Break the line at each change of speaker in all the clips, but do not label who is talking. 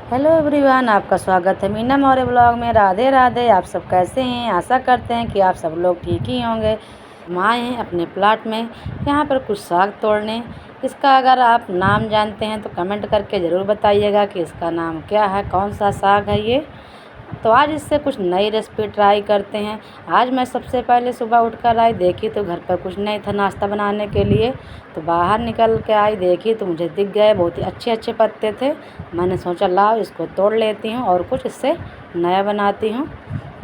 Hello everyone, आपका स्वागत है मीना मौर्य ब्लॉग में। राधे राधे। आप सब कैसे हैं? आशा करते हैं कि आप सब लोग ठीक ही होंगे। हम आए हैं अपने प्लाट में यहाँ पर कुछ साग तोड़ने। इसका अगर आप नाम जानते हैं तो कमेंट करके ज़रूर बताइएगा कि इसका नाम क्या है, कौन सा साग है ये। तो आज इससे कुछ नई रेसिपी ट्राई करते हैं। आज मैं सबसे पहले सुबह उठकर आई, देखी तो घर पर कुछ नहीं था नाश्ता बनाने के लिए। तो बाहर निकल के आई, देखी तो मुझे दिख गए बहुत ही अच्छे अच्छे पत्ते थे। मैंने सोचा लाओ इसको तोड़ लेती हूँ और कुछ इससे नया बनाती हूँ।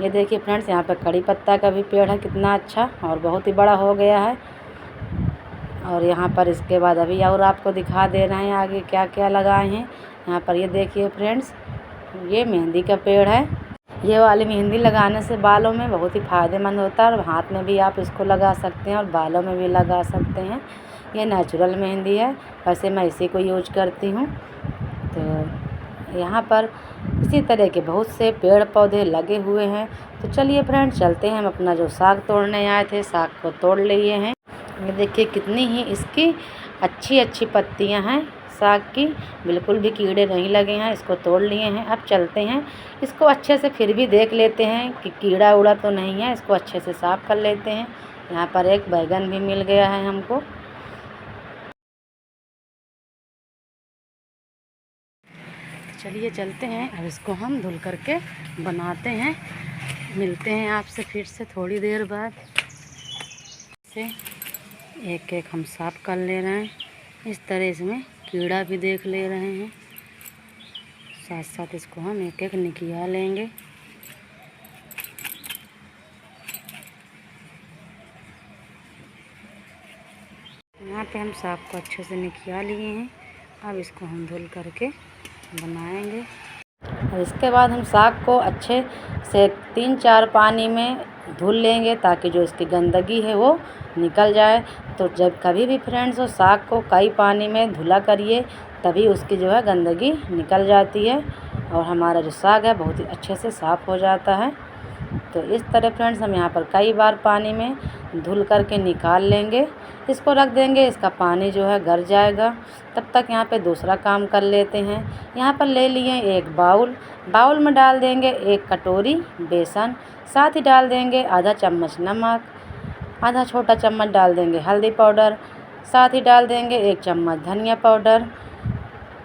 ये देखिए फ्रेंड्स, यहाँ पर कड़ी पत्ता का भी पेड़ है, कितना अच्छा और बहुत ही बड़ा हो गया है। और यहाँ पर इसके बाद अभी और आपको दिखा दे रहे हैं आगे क्या क्या लगाए हैं। यहाँ पर ये देखिए फ्रेंड्स, ये मेहंदी का पेड़ है। ये वाली मेहंदी लगाने से बालों में बहुत ही फ़ायदेमंद होता है और हाथ में भी आप इसको लगा सकते हैं और बालों में भी लगा सकते हैं। ये नेचुरल मेहंदी है, वैसे मैं इसी को यूज करती हूँ। तो यहाँ पर इसी तरह के बहुत से पेड़ पौधे लगे हुए हैं। तो चलिए फ्रेंड्स, चलते हैं। हम अपना जो साग तोड़ने आए थे, साग को तोड़ लिए हैं। ये देखिए कितनी ही इसकी अच्छी अच्छी पत्तियाँ हैं साग की, बिल्कुल भी कीड़े नहीं लगे हैं। इसको तोड़ लिए हैं। अब चलते हैं, इसको अच्छे से फिर भी देख लेते हैं कि कीड़ा उड़ा तो नहीं है। इसको अच्छे से साफ़ कर लेते हैं। यहाँ पर एक बैगन भी मिल गया है हमको। चलिए चलते हैं, अब इसको हम धुल करके बनाते हैं। मिलते हैं आपसे फिर से थोड़ी देर बाद। से एक एक हम साफ़ कर ले रहे हैं। इस तरह इसमें कीड़ा भी देख ले रहे हैं, साथ साथ इसको हम एक एक निकाल लेंगे। यहाँ पे हम साग को अच्छे से निकाल लिए हैं। अब इसको हम धुल करके बनाएंगे। और इसके बाद हम साग को अच्छे से 3-4 पानी में धुल लेंगे ताकि जो इसकी गंदगी है वो निकल जाए। तो जब कभी भी फ्रेंड्स हो साग को कई पानी में धुला करिए, तभी उसकी जो है गंदगी निकल जाती है और हमारा जो साग है बहुत ही अच्छे से साफ़ हो जाता है। तो इस तरह फ्रेंड्स हम यहाँ पर कई बार पानी में धुल करके निकाल लेंगे। इसको रख देंगे, इसका पानी जो है गर जाएगा। तब तक यहाँ पे दूसरा काम कर लेते हैं। यहाँ पर ले लिए एक बाउल में डाल देंगे 1 कटोरी बेसन, साथ ही डाल देंगे आधा चम्मच नमक, आधा छोटा चम्मच डाल देंगे हल्दी पाउडर, साथ ही डाल देंगे 1 चम्मच धनिया पाउडर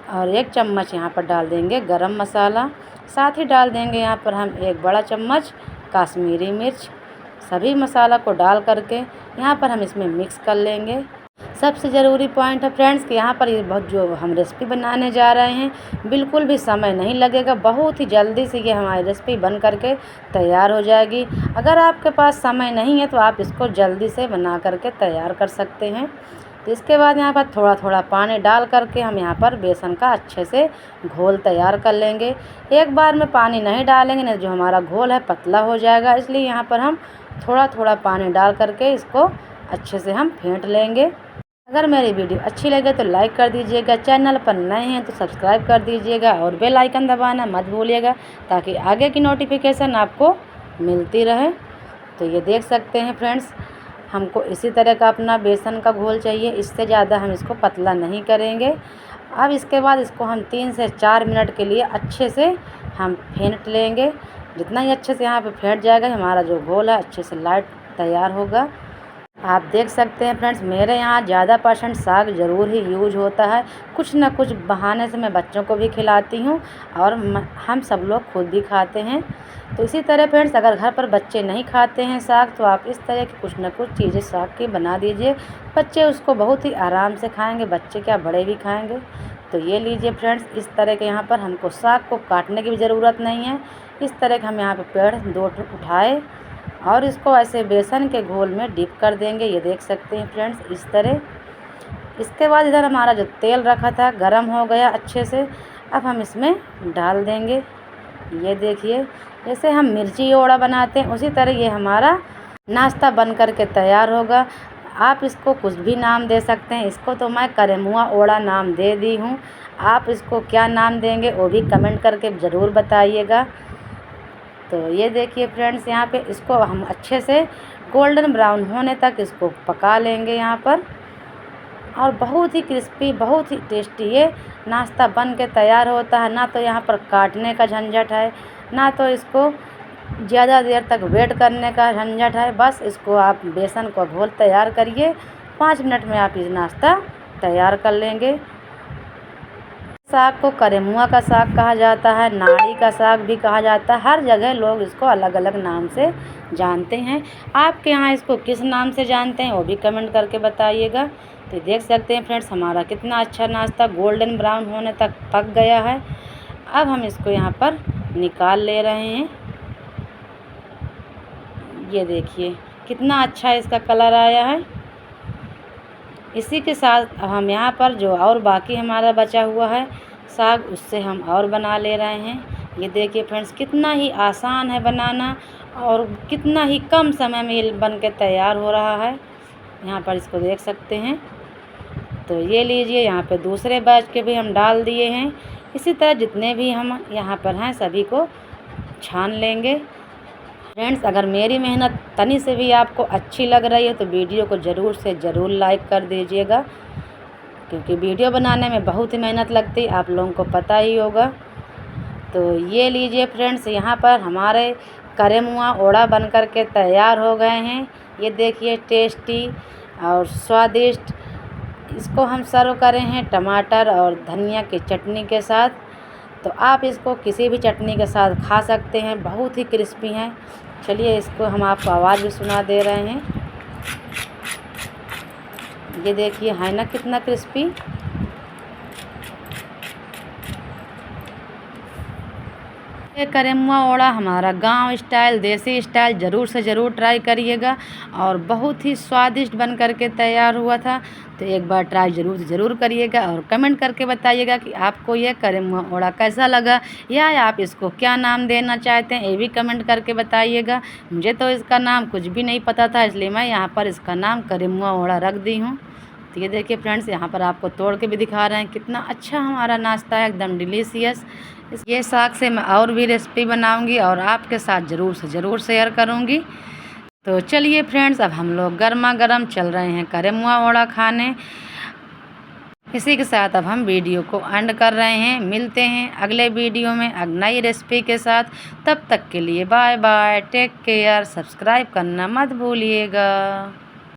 और 1 चम्मच यहाँ पर डाल देंगे गरम मसाला। साथ ही डाल देंगे यहाँ पर हम 1 बड़ा चम्मच काश्मीरी मिर्च। सभी मसाला को डाल करके यहाँ पर हम इसमें मिक्स कर लेंगे। सबसे ज़रूरी पॉइंट है फ्रेंड्स कि यहाँ पर ये बहुत जो हम रेसिपी बनाने जा रहे हैं, बिल्कुल भी समय नहीं लगेगा। बहुत ही जल्दी से ये हमारी रेसिपी बन करके तैयार हो जाएगी। अगर आपके पास समय नहीं है तो आप इसको जल्दी से बना करके तैयार कर सकते हैं। तो इसके बाद यहाँ पर थोड़ा थोड़ा पानी डाल करके हम यहाँ पर बेसन का अच्छे से घोल तैयार कर लेंगे। एक बार में पानी नहीं डालेंगे, नहीं जो हमारा घोल है पतला हो जाएगा। इसलिए यहाँ पर हम थोड़ा थोड़ा पानी डाल करके इसको अच्छे से हम फेंट लेंगे। अगर मेरी वीडियो अच्छी लगे तो लाइक कर दीजिएगा, चैनल पर नए हैं तो सब्सक्राइब कर दीजिएगा और बेल आइकन दबाना मत भूलिएगा ताकि आगे की नोटिफिकेशन आपको मिलती रहे। तो ये देख सकते हैं फ्रेंड्स, हमको इसी तरह का अपना बेसन का घोल चाहिए, इससे ज़्यादा हम इसको पतला नहीं करेंगे। अब इसके बाद इसको हम 3 से 4 मिनट के लिए अच्छे से हम फेंट लेंगे। जितना ही अच्छे से यहाँ पे फेंट जाएगा हमारा जो घोल है अच्छे से लाइट तैयार होगा। आप देख सकते हैं फ्रेंड्स, मेरे यहाँ ज़्यादा % साग ज़रूर ही यूज होता है। कुछ ना कुछ बहाने से मैं बच्चों को भी खिलाती हूँ और हम सब लोग खुद भी खाते हैं। तो इसी तरह फ्रेंड्स, अगर घर पर बच्चे नहीं खाते हैं साग तो आप इस तरह की कुछ ना कुछ चीज़ें साग की बना दीजिए। बच्चे उसको बहुत ही आराम से खाएँगे, बच्चे क्या बड़े भी खाएँगे। तो ये लीजिए फ्रेंड्स, इस तरह के यहाँ पर हमको साग को काटने की भी ज़रूरत नहीं है। इस तरह के हम यहाँ पर पेड़ 2 उठाए और इसको ऐसे बेसन के घोल में डिप कर देंगे। ये देख सकते हैं फ्रेंड्स, इस तरह। इसके बाद इधर हमारा जो तेल रखा था गरम हो गया अच्छे से। अब हम इसमें डाल देंगे। ये देखिए, जैसे हम मिर्ची ओड़ा बनाते हैं उसी तरह ये हमारा नाश्ता बन करके तैयार होगा। आप इसको कुछ भी नाम दे सकते हैं। इसको तो मैं करेमुआ ओड़ा नाम दे दी हूँ। आप इसको क्या नाम देंगे वो भी कमेंट करके ज़रूर बताइएगा। तो ये देखिए फ्रेंड्स, यहाँ पे इसको हम अच्छे से गोल्डन ब्राउन होने तक इसको पका लेंगे यहाँ पर। और बहुत ही क्रिस्पी, बहुत ही टेस्टी ये नाश्ता बन के तैयार होता है। ना तो यहाँ पर काटने का झंझट है, ना तो इसको ज़्यादा देर तक वेट करने का झंझट है। बस इसको आप बेसन को घोल तैयार करिए, 5 मिनट में आप ये नाश्ता तैयार कर लेंगे। साग को करेमुआ का साग कहा जाता है, नाड़ी का साग भी कहा जाता है। हर जगह लोग इसको अलग अलग नाम से जानते हैं। आपके यहाँ इसको किस नाम से जानते हैं वो भी कमेंट करके बताइएगा। तो देख सकते हैं फ्रेंड्स, हमारा कितना अच्छा नाश्ता गोल्डन ब्राउन होने तक पक गया है। अब हम इसको यहाँ पर निकाल ले रहे हैं। ये देखिए कितना अच्छा इसका कलर आया है। इसी के साथ हम यहाँ पर जो और बाकी हमारा बचा हुआ है साग, उससे हम और बना ले रहे हैं। ये देखिए फ्रेंड्स, कितना ही आसान है बनाना और कितना ही कम समय में ये बन के तैयार हो रहा है। यहाँ पर इसको देख सकते हैं। तो ये लीजिए, यहाँ पे दूसरे बैच के भी हम डाल दिए हैं। इसी तरह जितने भी हम यहाँ पर हैं सभी को छान लेंगे। फ्रेंड्स, अगर मेरी मेहनत तनी से भी आपको अच्छी लग रही है तो वीडियो को ज़रूर से ज़रूर लाइक कर दीजिएगा, क्योंकि वीडियो बनाने में बहुत ही मेहनत लगती है, आप लोगों को पता ही होगा। तो ये लीजिए फ्रेंड्स, यहाँ पर हमारे करेमुआ ओड़ा बन कर के तैयार हो गए हैं। ये देखिए टेस्टी और स्वादिष्ट। इसको हम सर्व करें हैं टमाटर और धनिया की चटनी के साथ। तो आप इसको किसी भी चटनी के साथ खा सकते हैं, बहुत ही क्रिस्पी हैं। चलिए इसको हम आपको आवाज़ भी सुना दे रहे हैं। ये देखिए है ना कितना क्रिस्पी। ये करेमुआ ओड़ा हमारा गांव स्टाइल, देसी स्टाइल ज़रूर से ज़रूर ट्राई करिएगा और बहुत ही स्वादिष्ट बन करके तैयार हुआ था। तो एक बार ट्राई ज़रूर से ज़रूर करिएगा और कमेंट करके बताइएगा कि आपको ये करेमुआ ओड़ा कैसा लगा, या आप इसको क्या नाम देना चाहते हैं, ये भी कमेंट करके बताइएगा। मुझे तो इसका नाम कुछ भी नहीं पता था, इसलिए मैं यहाँ पर इसका नाम करेमुआ ओड़ा रख दी हूँ। तो ये देखिए फ्रेंड्स, यहाँ पर आपको तोड़ के भी दिखा रहे हैं कितना अच्छा हमारा नाश्ता है, एकदम डिलीशियस। ये साग से मैं और भी रेसिपी बनाऊंगी और आपके साथ ज़रूर से ज़रूर शेयर करूंगी। तो चलिए फ्रेंड्स, अब हम लोग गर्मा गर्म चल रहे हैं करेमुआ ओड़ा खाने। इसी के साथ अब हम वीडियो को एंड कर रहे हैं। मिलते हैं अगले वीडियो में नई रेसिपी के साथ। तब तक के लिए bye bye, take care, subscribe करना मत भूलिएगा।